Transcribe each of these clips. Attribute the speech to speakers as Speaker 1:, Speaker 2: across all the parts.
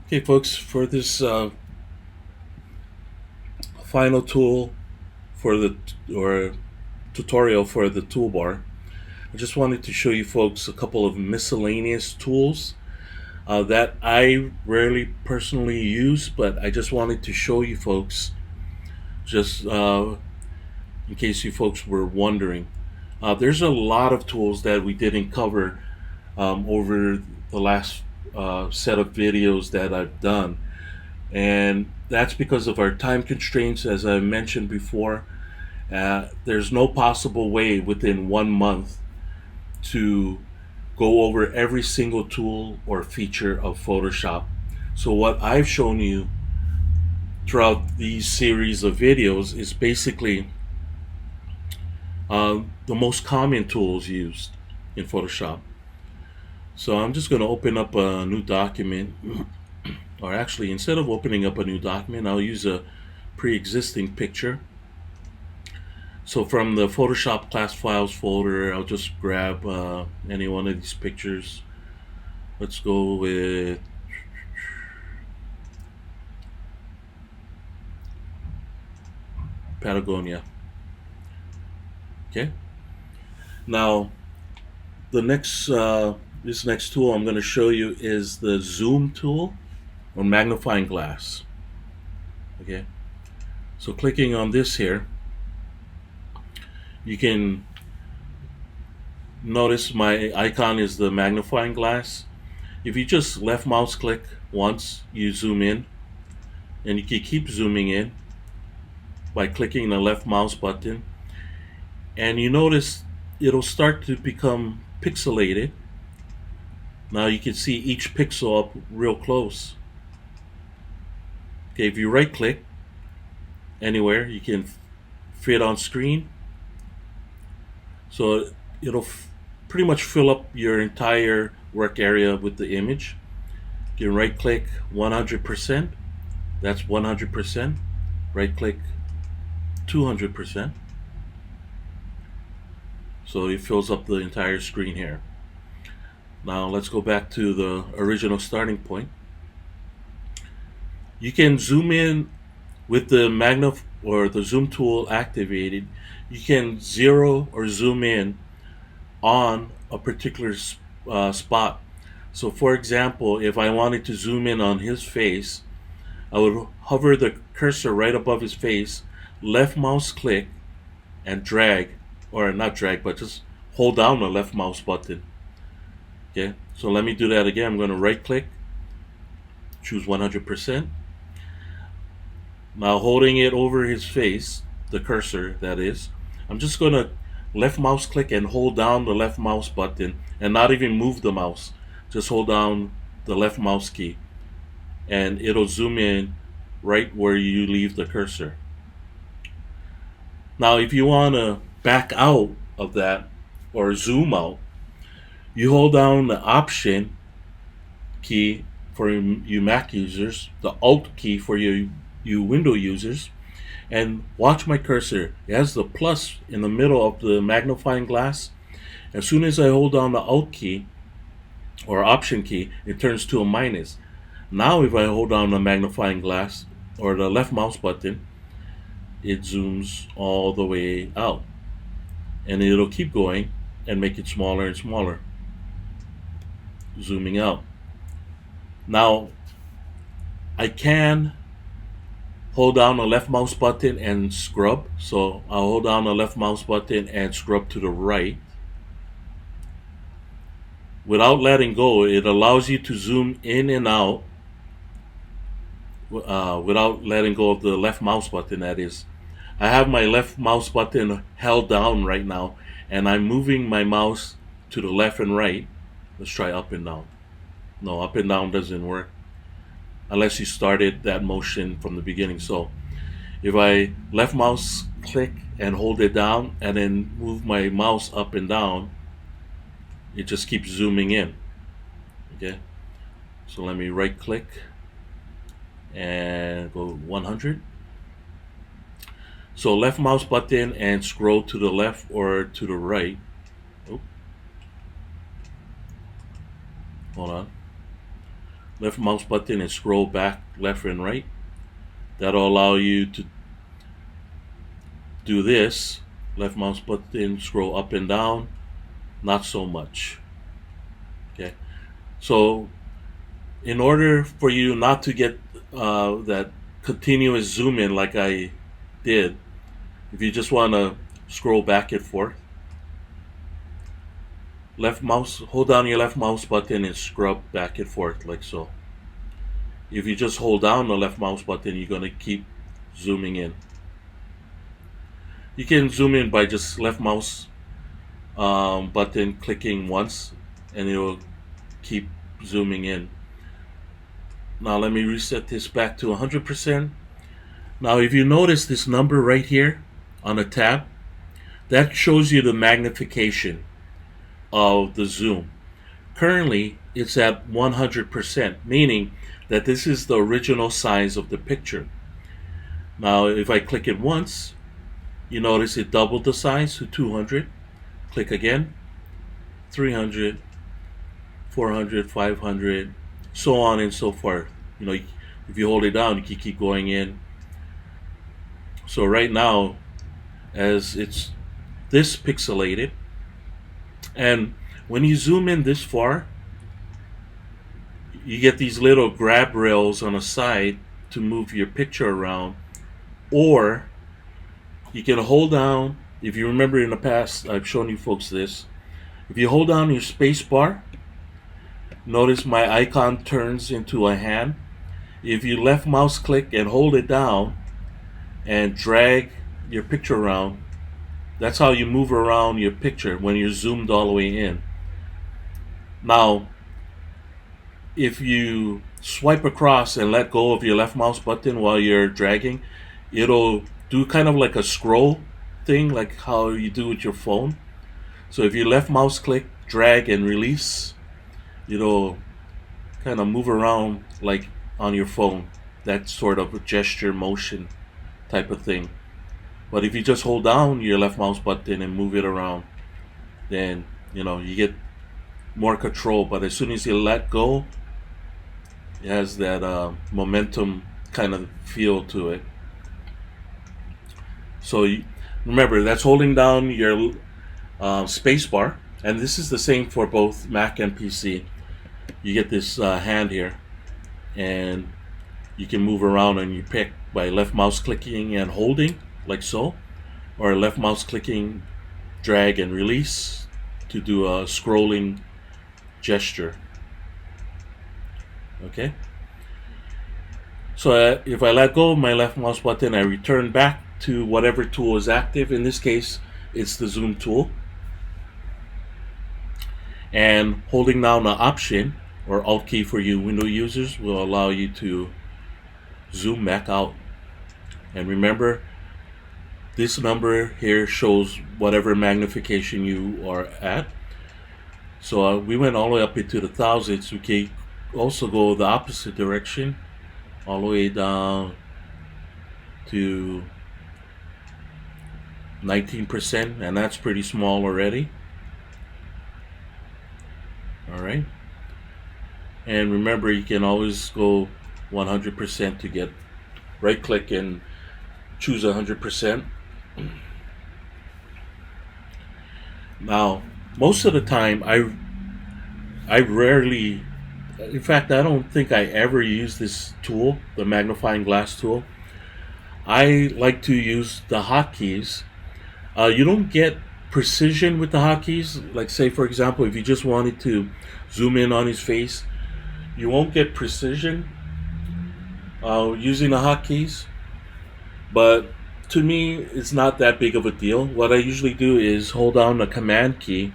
Speaker 1: Okay, folks, for this final tool for the or tutorial for the toolbar, I just wanted to show you folks a couple of miscellaneous tools that I rarely personally use, but I just wanted to show you folks, just in case you folks were wondering. There's a lot of tools that we didn't cover over the last set of videos that I've done. And that's because of our time constraints, as I mentioned before. There's no possible way within 1 month to go over every single tool or feature of Photoshop. So, what I've shown you throughout these series of videos is basically the most common tools used in Photoshop. So, I'm just going to open up a new document, or actually, instead of opening up a new document, I'll use a pre existing picture. So from the Photoshop class files folder, I'll just grab any one of these pictures. Let's go with Patagonia. Okay. Now the next this next tool I'm going to show you is the zoom tool or magnifying glass. Okay. So clicking on this here, you can notice my icon is the magnifying glass. If you just left mouse click once, you zoom in, and you can keep zooming in by clicking the left mouse button, and you notice it'll start to become pixelated. Now you can see each pixel up real close. Okay, if you right click anywhere, you can fit on screen, so it'll pretty much fill up your entire work area with the image. You can right click 100%, that's 100%. Right click 200%. So it fills up the entire screen here. Now let's go back to the original starting point. You can zoom in with the or the zoom tool activated. You can zero or zoom in on a particular spot. So for example, if I wanted to zoom in on his face, I would hover the cursor right above his face, left mouse click, and drag, or not drag, but just hold down the left mouse button. Okay, so let me do that again. I'm going to right click, choose 100%. Now holding it over his face, the cursor that is, I'm just going to left mouse click and hold down the left mouse button and not even move the mouse. Just hold down the left mouse key and it'll zoom in right where you leave the cursor. Now if you want to back out of that or zoom out, you hold down the Option key for you Mac users, the Alt key for you Windows users, and watch my cursor. It has the plus in the middle of the magnifying glass. As soon as I hold down the Alt key or Option key, it turns to a minus. Now if I hold down the magnifying glass or the left mouse button, it zooms all the way out. And it'll keep going and make it smaller and smaller. Zooming out. Now I can hold down the left mouse button and scrub. So I'll hold down the left mouse button and scrub to the right. Without letting go, it allows you to zoom in and out without letting go of the left mouse button, that is. I have my left mouse button held down right now, and I'm moving my mouse to the left and right. Let's try up and down. No, up and down doesn't work unless you started that motion from the beginning. So if I left mouse click and hold it down and then move my mouse up and down, it just keeps zooming in. Okay, so let me right click and go 100. So left mouse button and scroll to the left or to the right. Oh, hold on. left mouse button and scroll back left and right. That'll allow you to do this. Left mouse button, scroll up and down. Not so much. Okay. So in order for you not to get that continuous zoom in like I did, if you just want to scroll back and forth, hold down your left mouse button and scrub back and forth like so. If you just hold down the left mouse button, you're going to keep zooming in. You can zoom in by just left mouse button clicking once, and it will keep zooming in. Now let me reset this back to 100%. Now if you notice this number right here on the tab, that shows you the magnification of the zoom. Currently it's at 100%, meaning that this is the original size of the picture. Now if I click it once, you notice it doubled the size to 200. Click again, 300, 400, 500, so on and so forth. You know, if you hold it down, you can keep going in. So right now, as it's this pixelated, and when you zoom in this far, you get these little grab rails on the side to move your picture around, or you can hold down. If you remember in the past, I've shown you folks this. If you hold down your space bar, notice my icon turns into a hand. If you left mouse click and hold it down and drag your picture around, that's how you move around your picture when you're zoomed all the way in. Now, if you swipe across and let go of your left mouse button while you're dragging, it'll do kind of like a scroll thing, like how you do with your phone. So if you left mouse click, drag and release, it'll kind of move around like on your phone, that sort of a gesture motion type of thing. But if you just hold down your left mouse button and move it around, then you get more control. But as soon as you let go, it has that momentum kind of feel to it. So remember, that's holding down your space bar, and this is the same for both Mac and PC. You get this hand here, and you can move around, and you pick by left mouse clicking and holding like so, or left mouse clicking, drag and release to do a scrolling gesture. Okay, so if I let go of my left mouse button, I return back to whatever tool is active. In this case, it's the zoom tool, and holding down the Option or Alt key for you Windows users will allow you to zoom back out. And remember, this number here shows whatever magnification you are at. So we went all the way up into the thousands. We can also go the opposite direction, all the way down to 19%, and that's pretty small already. Alright, and remember, you can always go 100% to get right click and choose 100%. Now, most of the time, I rarely, in fact, I don't think I ever use this tool, the magnifying glass tool. I like to use the hotkeys. You don't get precision with the hotkeys. Like, say for example, if you just wanted to zoom in on his face, you won't get precision using the hotkeys. But to me, it's not that big of a deal. What I usually do is hold down the Command key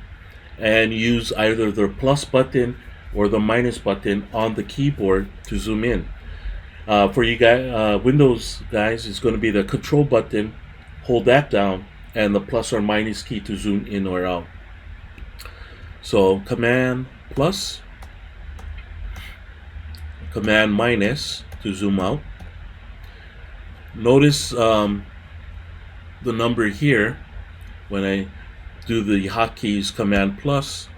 Speaker 1: and use either the plus button or the minus button on the keyboard to zoom in. For you guys, Windows guys, it's going to be the Control button. Hold that down, and the plus or minus key to zoom in or out. So Command plus, Command minus to zoom out. Notice the number here. When I do the hotkeys Command plus,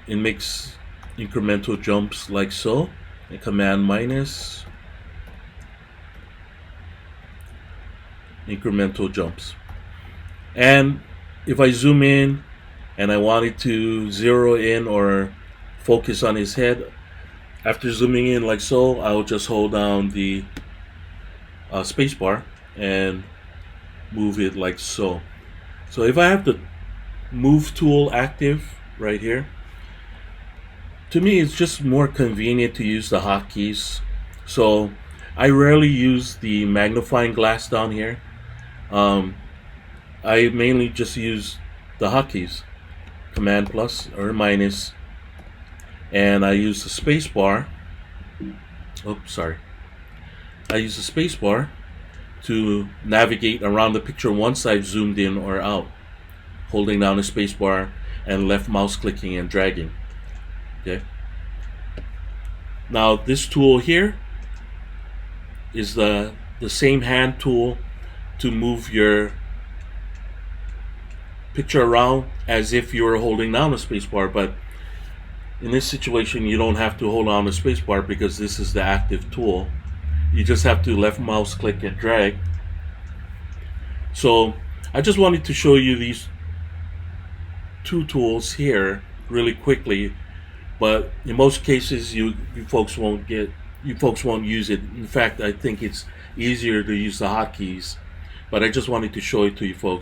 Speaker 1: it makes incremental jumps like so. and Command minus, incremental jumps. And if I zoom in and I wanted to zero in or focus on his head, after zooming in like so, I'll just hold down the spacebar and move it like so. So if I have the move tool active right here, to me it's just more convenient to use the hotkeys. So I rarely use the magnifying glass down here. I mainly just use the hotkeys, Command plus or minus, and I use the space bar. Oops, sorry. I use the space bar to navigate around the picture once I've zoomed in or out, holding down the space bar and left mouse clicking and dragging. Okay. Now this tool here is the same hand tool to move your picture around as if you were holding down the space bar, but in this situation you don't have to hold on the space bar because this is the active tool. You just have to left mouse click and drag. So I just wanted to show you these two tools here really quickly, but in most cases you folks won't use it. In fact, I think it's easier to use the hotkeys, but I just wanted to show it to you folks.